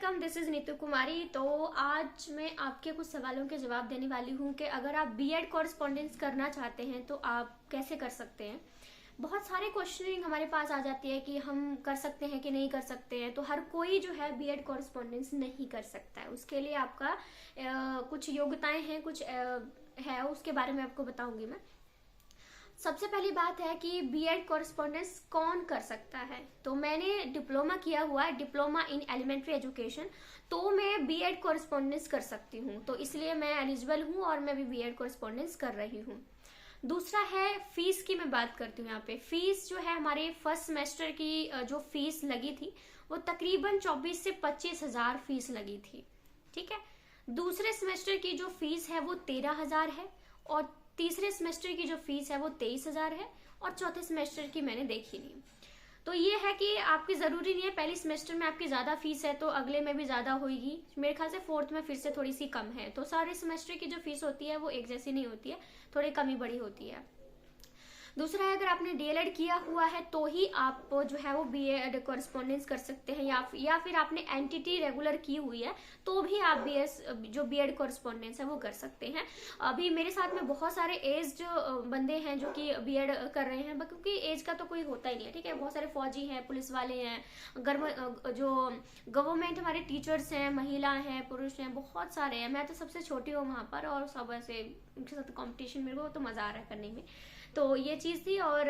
Welcome, this is Neetu कुमारी। तो आज मैं आपके कुछ सवालों के जवाब देने वाली हूँ कि अगर आप बीएड कॉरेस्पॉन्डेंस करना चाहते हैं तो आप कैसे कर सकते हैं। बहुत सारे क्वेश्चनिंग हमारे पास आ जाती है कि हम कर सकते हैं कि नहीं कर सकते हैं। तो हर कोई जो है बीएड कॉरेस्पॉन्डेंस नहीं कर सकता है। उसके लिए आपका कुछ योग्यताएं हैं, कुछ है, उसके बारे में आपको बताऊंगी मैं। सबसे पहली बात है कि बीएड कॉरेस्पॉन्डेंस कौन कर सकता है। तो मैंने डिप्लोमा किया हुआ है, डिप्लोमा इन एलिमेंट्री एजुकेशन, तो मैं बीएड कॉरेस्पॉन्डेंस कर सकती हूँ। तो इसलिए मैं एलिजिबल हूँ और मैं भी बीएड कॉरेस्पॉन्डेंस कर रही हूँ। दूसरा है फीस की। मैं बात करती हूँ यहाँ पे। फीस जो है, हमारे फर्स्ट सेमेस्टर की जो फीस लगी थी वो तकरीबन 24 से 25 हजार फीस लगी थी। ठीक है। दूसरे सेमेस्टर की जो फीस है वो 13 हजार है, और तीसरे सेमेस्टर की जो फीस है वो 23 हजार है, और चौथे सेमेस्टर की मैंने देखी नहीं। तो ये है कि आपकी जरूरी नहीं है पहले सेमेस्टर में आपकी ज्यादा फीस है तो अगले में भी ज्यादा होगी। मेरे ख्याल से फोर्थ में फिर से थोड़ी सी कम है। तो सारे सेमेस्टर की जो फीस होती है वो एक जैसी नहीं होती है, थोड़ी कमी बड़ी होती है। दूसरा है, अगर आपने डीएलएड किया हुआ है तो ही आप जो है वो बीएड कॉरेस्पॉन्डेंस कर सकते हैं, या फिर आपने एनटीटी रेगुलर की हुई है तो भी आप जो बीएड कॉरेस्पॉन्डेंस है वो कर सकते हैं। अभी मेरे साथ में बहुत सारे एज्ड बंदे हैं जो कि बीएड कर रहे हैं, क्योंकि एज का तो कोई होता ही नहीं है। ठीक है। बहुत सारे फौजी हैं, पुलिस वाले हैं, जो गवर्नमेंट हमारे टीचर्स हैं, महिला हैं, पुरुष हैं, बहुत सारे हैं। मैं तो सबसे छोटी हूँ वहां पर, और सब ऐसे उनके साथ कॉम्पिटिशन, मेरे को तो मजा आ रहा है करने में। तो ये चीज थी। और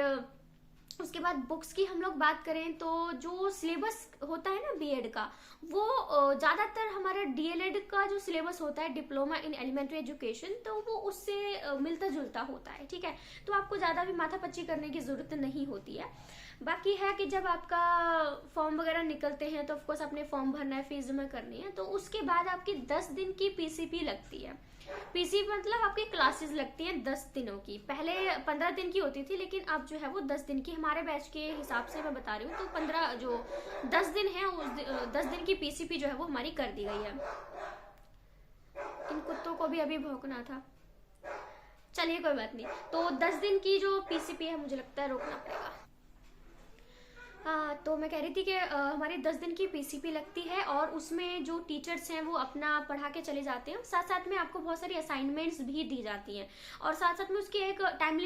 उसके बाद बुक्स की हम लोग बात करें तो जो सिलेबस होता है ना बीएड का, वो ज्यादातर हमारा डीएलएड का जो सिलेबस होता है, डिप्लोमा इन एलिमेंट्री एजुकेशन, तो वो उससे मिलता जुलता होता है। ठीक है। तो आपको ज्यादा भी माथापच्ची करने की जरूरत नहीं होती है। बाकी है कि जब आपका फॉर्म वगैरह निकलते हैं तो ऑफकोर्स आपने फॉर्म भरना है, फीस जमा करनी है। तो उसके बाद आपकी 10 दिन की पीसीपी लगती है। पीसीपी मतलब आपकी क्लासेस लगती हैं 10 दिनों की। पहले 15 दिन की होती थी, लेकिन अब जो है वो 10 दिन की, हमारे बैच के हिसाब से मैं बता रही हूँ। तो 15 जो 10 दिन है, उस 10 दिन की पीसीपी जो है वो हमारी कर दी गई है। इन कुत्तों को भी अभी भौंकना था, चलिए कोई बात नहीं। तो 10 दिन की जो पीसीपी है मुझे लगता है रोकना पड़ेगा। हाँ, तो मैं कह रही थी कि हमारे 10 दिन की पीसीपी लगती है, और उसमें जो टीचर्स हैं वो अपना पढ़ा के चले जाते हैं। साथ साथ में आपको बहुत सारी असाइनमेंट्स भी दी जाती हैं, और साथ साथ में उसकी एक टाइम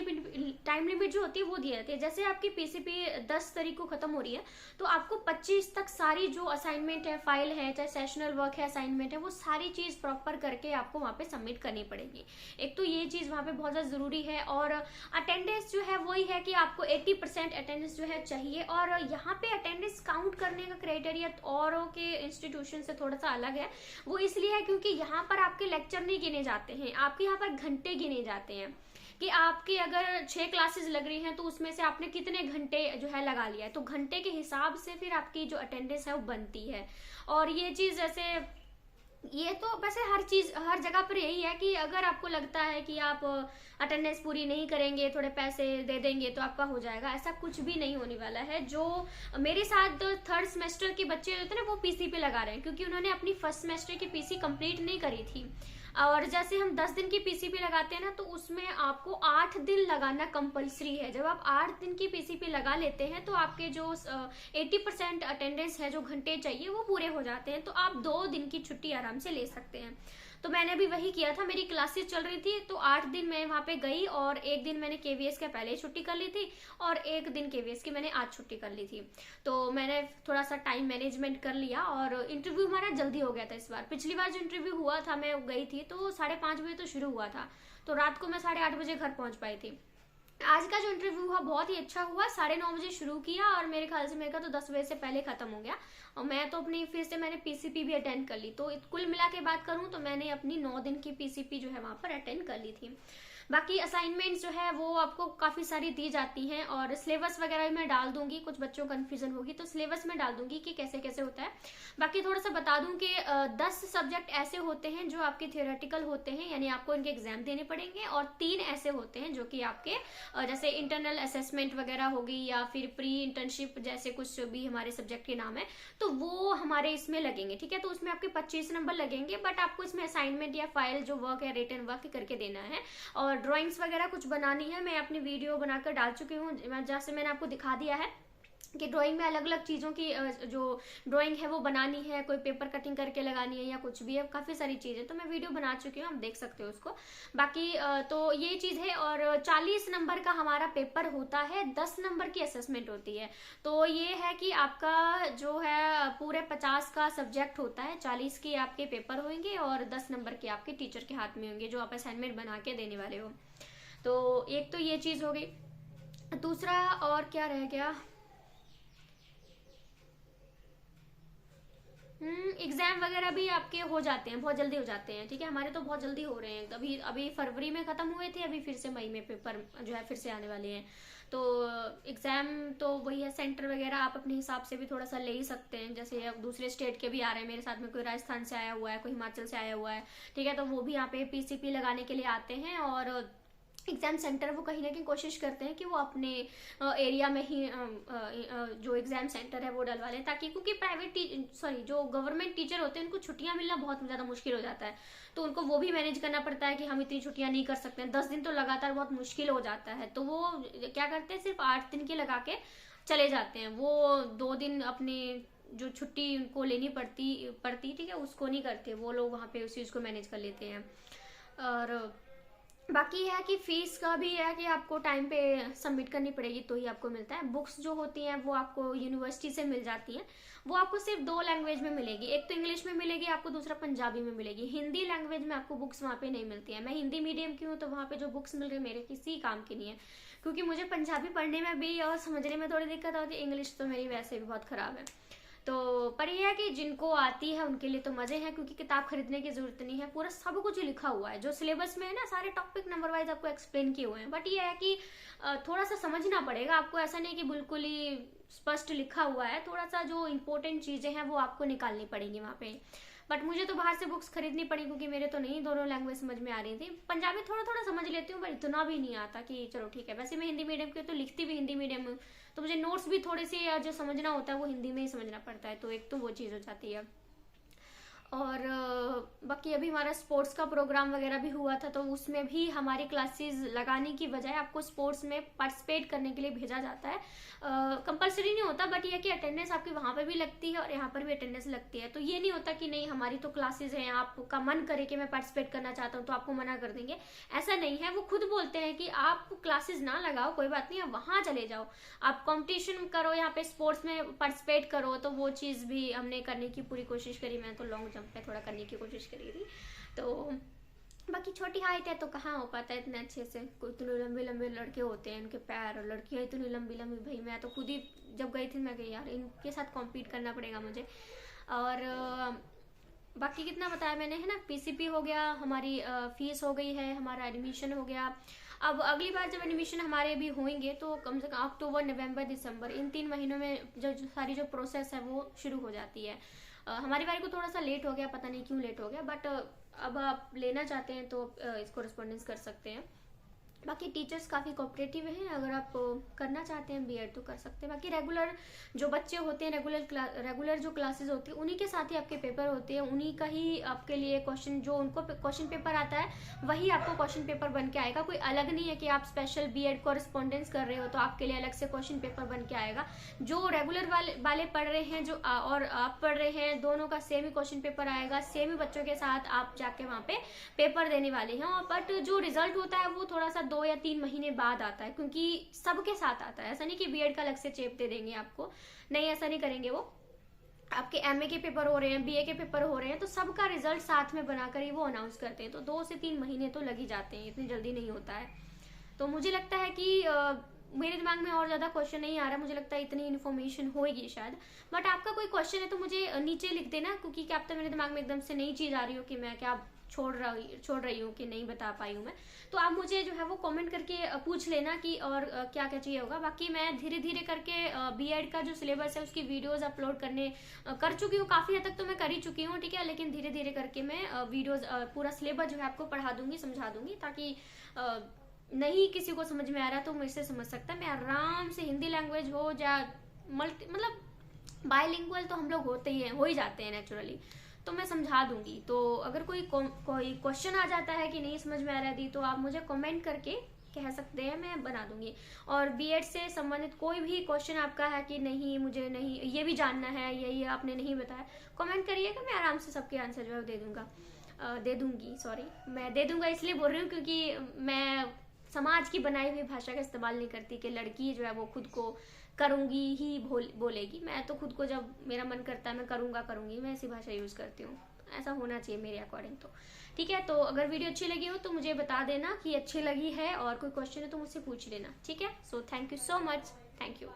लिमिट जो होती है वो दी जाती है। जैसे आपकी पीसीपी 10 तारीख को खत्म हो रही है, तो आपको 25 तक सारी जो असाइनमेंट है, फाइल है, चाहे सेशनल वर्क है, असाइनमेंट है, वो सारी चीज प्रॉपर करके आपको वहाँ पे सबमिट करनी पड़ेगी। एक तो ये चीज वहाँ पे बहुत ज्यादा जरूरी है। और अटेंडेंस जो है वही है कि आपको 80% अटेंडेंस जो है चाहिए। और यहाँ पे अटेंडेंस काउंट करने का क्राइटेरिया औरों के इंस्टीट्यूशन से थोड़ा सा अलग है। वो इसलिए है क्योंकि यहाँ पर आपके लेक्चर नहीं गिने जाते हैं, आपके यहाँ पर घंटे गिने जाते हैं। कि आपकी अगर 6 क्लासेस लग रही हैं तो उसमें से आपने कितने घंटे जो है लगा लिया है, तो घंटे के हिसाब से फिर आपकी जो अटेंडेंस है वो बनती है। और ये चीज जैसे, ये तो वैसे हर जगह पर यही है कि अगर आपको लगता है कि आप अटेंडेंस पूरी नहीं करेंगे, थोड़े पैसे दे देंगे तो आपका हो जाएगा, ऐसा कुछ भी नहीं होने वाला है। जो मेरे साथ 3rd सेमेस्टर के बच्चे होते हैं ना, वो पीसी पे लगा रहे हैं, क्योंकि उन्होंने अपनी फर्स्ट सेमेस्टर की पीसी कंप्लीट नहीं करी थी। और जैसे हम 10 दिन की पीसीपी लगाते हैं ना, तो उसमें आपको 8 दिन लगाना कंपलसरी है। जब आप 8 दिन की पीसीपी लगा लेते हैं तो आपके जो 80% अटेंडेंस है, जो घंटे चाहिए, वो पूरे हो जाते हैं। तो आप 2 दिन की छुट्टी आराम से ले सकते हैं। तो मैंने भी वही किया था। मेरी क्लासेस चल रही थी तो 8 दिन मैं वहां पे गई, और एक दिन मैंने केवीएस के पहले ही छुट्टी कर ली थी, और एक दिन केवीएस की मैंने आज छुट्टी कर ली थी। तो मैंने थोड़ा सा टाइम मैनेजमेंट कर लिया। और इंटरव्यू हमारा जल्दी हो गया था इस बार। पिछली बार जो इंटरव्यू हुआ था, मैं गई थी तो 5:30 बजे तो शुरू हुआ था, तो रात को मैं 8:30 बजे घर पहुंच पाई थी। आज का जो इंटरव्यू हुआ बहुत ही अच्छा हुआ। 9:30 बजे शुरू किया, और मेरे ख्याल से मेरे का तो 10 बजे से पहले खत्म हो गया। और मैं तो अपनी फिर से मैंने पीसीपी भी अटेंड कर ली। तो कुल मिला के बात करूं तो मैंने अपनी 9 दिन की पीसीपी जो है वहां पर अटेंड कर ली थी। बाकी असाइनमेंट्स जो है वो आपको काफी सारी दी जाती हैं, और सिलेबस वगैरह भी मैं डाल दूंगी। कुछ बच्चों को कंफ्यूजन होगी तो सिलेबस में डाल दूंगी कि कैसे कैसे होता है। बाकी थोड़ा सा बता दूं कि 10 सब्जेक्ट ऐसे होते हैं जो आपके थियोरेटिकल होते हैं, यानी आपको इनके एग्जाम देने पड़ेंगे, और 3 ऐसे होते हैं जो कि आपके जैसे इंटरनल असेसमेंट वगैरह होगी, या फिर प्री इंटर्नशिप, जैसे कुछ भी हमारे सब्जेक्ट के नाम है, तो वो हमारे इसमें लगेंगे। ठीक है। तो उसमें आपके 25 नंबर लगेंगे, बट आपको इसमें असाइनमेंट या फाइल जो वर्क है, रिटन वर्क करके देना है। और ड्राइंग्स वगैरह कुछ बनानी है, मैं अपनी वीडियो बनाकर डाल चुकी हूँ, जैसे मैंने आपको दिखा दिया है। कि ड्राइंग में अलग अलग चीज़ों की जो ड्राइंग है वो बनानी है, कोई पेपर कटिंग करके लगानी है या कुछ भी है, काफ़ी सारी चीज़ें तो मैं वीडियो बना चुकी हूँ, आप देख सकते हो उसको। बाकी तो ये चीज़ है। और 40 नंबर का हमारा पेपर होता है, 10 नंबर की असेसमेंट होती है। तो ये है कि आपका जो है पूरे 50 का सब्जेक्ट होता है, 40 के आपके पेपर होंगे और 10 नंबर के आपके टीचर के हाथ में होंगे जो आप असाइनमेंट बना के देने वाले हो। तो एक तो ये चीज़ हो गई। दूसरा और क्या रह गया, एग्जाम वगैरह भी आपके हो जाते हैं, बहुत जल्दी हो जाते हैं, ठीक है। हमारे तो बहुत जल्दी हो रहे हैं, अभी अभी फरवरी में खत्म हुए थे, अभी फिर से मई में पेपर जो है फिर से आने वाले हैं। तो एग्जाम तो वही है, सेंटर वगैरह आप अपने हिसाब से भी थोड़ा सा ले ही सकते हैं। जैसे अब दूसरे स्टेट के भी आ रहे हैं, मेरे साथ में कोई राजस्थान से आया हुआ है, कोई हिमाचल से आया हुआ है, ठीक है, तो वो भी यहाँ पे पीसीपी लगाने के लिए आते हैं। और एग्जाम सेंटर वो कहीं ना कहीं कोशिश करते हैं कि वो अपने एरिया में ही जो एग्जाम सेंटर है वो डलवा लें, ताकि क्योंकि जो गवर्नमेंट टीचर होते हैं उनको छुट्टियां मिलना बहुत ज़्यादा मुश्किल हो जाता है। तो उनको वो भी मैनेज करना पड़ता है कि हम इतनी छुट्टियां नहीं कर सकते हैं, 10 दिन तो लगातार बहुत मुश्किल हो जाता है। तो वो क्या करते हैं, सिर्फ 8 दिन के लगा के चले जाते हैं। वो 2 दिन अपनी जो छुट्टी उनको लेनी पड़ती ठीक है, उसको नहीं करते वो लोग, वहाँ पे उस चीज़ को मैनेज कर लेते हैं। और बाकी है कि फीस का भी है कि आपको टाइम पे सबमिट करनी पड़ेगी तो ही आपको मिलता है। बुक्स जो होती हैं वो आपको यूनिवर्सिटी से मिल जाती हैं, वो आपको सिर्फ 2 लैंग्वेज में मिलेगी, एक तो इंग्लिश में मिलेगी आपको, दूसरा पंजाबी में मिलेगी। हिंदी लैंग्वेज में आपको बुक्स वहाँ पे नहीं मिलती है। मैं हिंदी मीडियम की हूँ तो वहाँ पे जो बुक्स मिल रही है मेरे किसी काम की नहीं है, क्योंकि मुझे पंजाबी पढ़ने में भी और समझने में थोड़ी दिक्कत होती है, इंग्लिश तो मेरी वैसे भी बहुत खराब है। तो पर यह है कि जिनको आती है उनके लिए तो मजे हैं, क्योंकि किताब खरीदने की जरूरत नहीं है, पूरा सब कुछ लिखा हुआ है जो सिलेबस में है ना, सारे टॉपिक नंबर वाइज आपको एक्सप्लेन किए हुए हैं। बट ये है कि थोड़ा सा समझना पड़ेगा आपको, ऐसा नहीं कि बिल्कुल ही स्पष्ट लिखा हुआ है, थोड़ा सा जो इंपॉर्टेंट चीजें हैं वो आपको निकालनी पड़ेंगी वहाँ पे। बट मुझे तो बाहर से बुक्स खरीदनी पड़ी, क्योंकि मेरे तो नहीं दोनों लैंग्वेज समझ में आ रही थी। पंजाबी थोड़ा थोड़ा समझ लेती हूँ, पर इतना भी नहीं आता कि चलो ठीक है। वैसे मैं हिंदी मीडियम की तो लिखती भी हिंदी मीडियम में, तो मुझे नोट्स भी थोड़े से जो समझना होता है वो हिंदी में ही समझना पड़ता है, तो एक तो वो चीज़ हो जाती है। और बाकी अभी हमारा स्पोर्ट्स का प्रोग्राम वगैरह भी हुआ था, तो उसमें भी हमारी क्लासेस लगाने की बजाय आपको स्पोर्ट्स में पार्टिसिपेट करने के लिए भेजा जाता है। कंपलसरी नहीं होता, बट ये कि अटेंडेंस आपकी वहाँ पर भी लगती है और यहाँ पर भी अटेंडेंस लगती है। तो ये नहीं होता कि नहीं हमारी तो क्लासेस हैं, आपका मन करे कि मैं पार्टिसिपेट करना चाहता हूँ तो आपको मना कर देंगे, ऐसा नहीं है। वो खुद बोलते हैं कि आप क्लासेस ना लगाओ, कोई बात नहीं, आप वहाँ चले जाओ, आप कॉम्पिटिशन करो, यहाँ पे स्पोर्ट्स में पार्टिसिपेट करो। तो वो चीज़ भी हमने करने की पूरी कोशिश करी। मैं तो लॉन्ग जंप पे थोड़ा करने की कोशिश करी थी। तो बाकी छोटी हाइट है तो कहाँ हो पाता है इतने अच्छे से, कोई इतने लंबे लंबे लड़के होते हैं उनके पैर, और लड़कियाँ इतनी लंबी लंबी, भाई मैं तो खुद ही जब गई थी मैं गई यार इनके साथ कॉम्पीट करना पड़ेगा मुझे। और बाकी कितना बताया मैंने, है ना। पीसीपी हो गया, हमारी फीस हो गई है, हमारा एडमिशन हो गया। अब अगली बार जब एडमिशन हमारे भी होंगे तो कम से कम अक्टूबर नवंबर दिसंबर, इन 3 महीनों में जो सारी जो प्रोसेस है वो शुरू हो जाती है। हमारी बारी को थोड़ा सा लेट हो गया, पता नहीं क्यों लेट हो गया, बट अब आप लेना चाहते हैं तो इसको रिस्पॉन्डेंस कर सकते हैं। बाकी टीचर्स काफ़ी कोऑपरेटिव हैं, अगर आप करना चाहते हैं बीएड तो कर सकते हैं। बाकी रेगुलर जो बच्चे होते हैं, रेगुलर जो क्लासेस होती है उन्हीं के साथ ही आपके पेपर होते हैं, उन्हीं का ही आपके लिए क्वेश्चन, जो उनको क्वेश्चन पेपर आता है वही आपको क्वेश्चन पेपर बन के आएगा। कोई अलग नहीं है कि आप स्पेशल बीएड कॉरेस्पॉन्डेंस कर रहे हो तो आपके लिए अलग से क्वेश्चन पेपर बन के आएगा। जो रेगुलर वाले पढ़ रहे हैं जो और आप पढ़ रहे हैं, दोनों का सेम ही क्वेश्चन पेपर आएगा, सेम ही बच्चों के साथ आप जाके वहाँ पे पेपर देने वाले हैं। और बट जो रिजल्ट होता है वो थोड़ा सा 2 या 3 महीने बाद आता है, क्योंकि सबके साथ आता है। ऐसा नहीं कि बीएड का अलग से चेप दे देंगे आपको, नहीं ऐसा नहीं करेंगे। वो आपके एमए के पेपर हो रहे हैं, बीए के पेपर हो रहे हैं, तो सबका रिजल्ट साथ में बनाकर ही वो अनाउंस करते हैं। तो 2 से 3 महीने तो लग ही जाते हैं, इतनी जल्दी नहीं होता है। तो मुझे लगता है कि मेरे दिमाग में और ज़्यादा क्वेश्चन नहीं आ रहा, मुझे लगता है इतनी इन्फॉर्मेशन होगी शायद। बट आपका कोई क्वेश्चन है तो मुझे नीचे लिख देना, क्योंकि क्या पता मेरे दिमाग में एकदम से नई चीज़ आ रही हो कि मैं क्या छोड़ रही हूँ कि नहीं बता पाई हूँ मैं। तो आप मुझे जो है वो कमेंट करके पूछ लेना कि और क्या क्या चाहिए होगा। बाकी मैं धीरे धीरे करके बीएड का जो सिलेबस है उसकी वीडियोस अपलोड कर चुकी हूँ, काफ़ी हद तक तो मैं कर ही चुकी हूँ, ठीक है। लेकिन धीरे धीरे करके मैं वीडियोस पूरा सिलेबस जो है आपको पढ़ा दूंगी, समझा दूंगी, ताकि नहीं किसी को समझ में आ रहा तो मुझसे समझ सकता है। मैं आराम से हिंदी लैंग्वेज हो या मतलब बायलिंगुअल तो हम लोग हो ही जाते हैं नेचुरली, तो मैं समझा दूंगी। तो अगर कोई क्वेश्चन आ जाता है कि नहीं समझ में आ रहा थी तो आप मुझे कमेंट करके कह सकते हैं, मैं बना दूंगी। और बीएड से संबंधित कोई भी क्वेश्चन आपका है कि नहीं मुझे नहीं ये भी जानना है, ये आपने नहीं बताया, कमेंट करिएगा, मैं आराम से सबके आंसर जो है दे दूंगा, दे दूंगी, सॉरी, मैं दे दूंगा इसलिए बोल रही हूँ क्योंकि मैं समाज की बनाई हुई भाषा का इस्तेमाल नहीं करती कि लड़की जो है वो खुद को करूंगी ही बोलेगी। मैं तो खुद को जब मेरा मन करता है मैं करूंगी, मैं ऐसी भाषा यूज करती हूँ। ऐसा होना चाहिए मेरे अकॉर्डिंग। तो ठीक है, तो अगर वीडियो अच्छी लगी हो तो मुझे बता देना कि अच्छी लगी है, और कोई क्वेश्चन है तो मुझसे पूछ लेना, ठीक है। So thank you so much, thank you.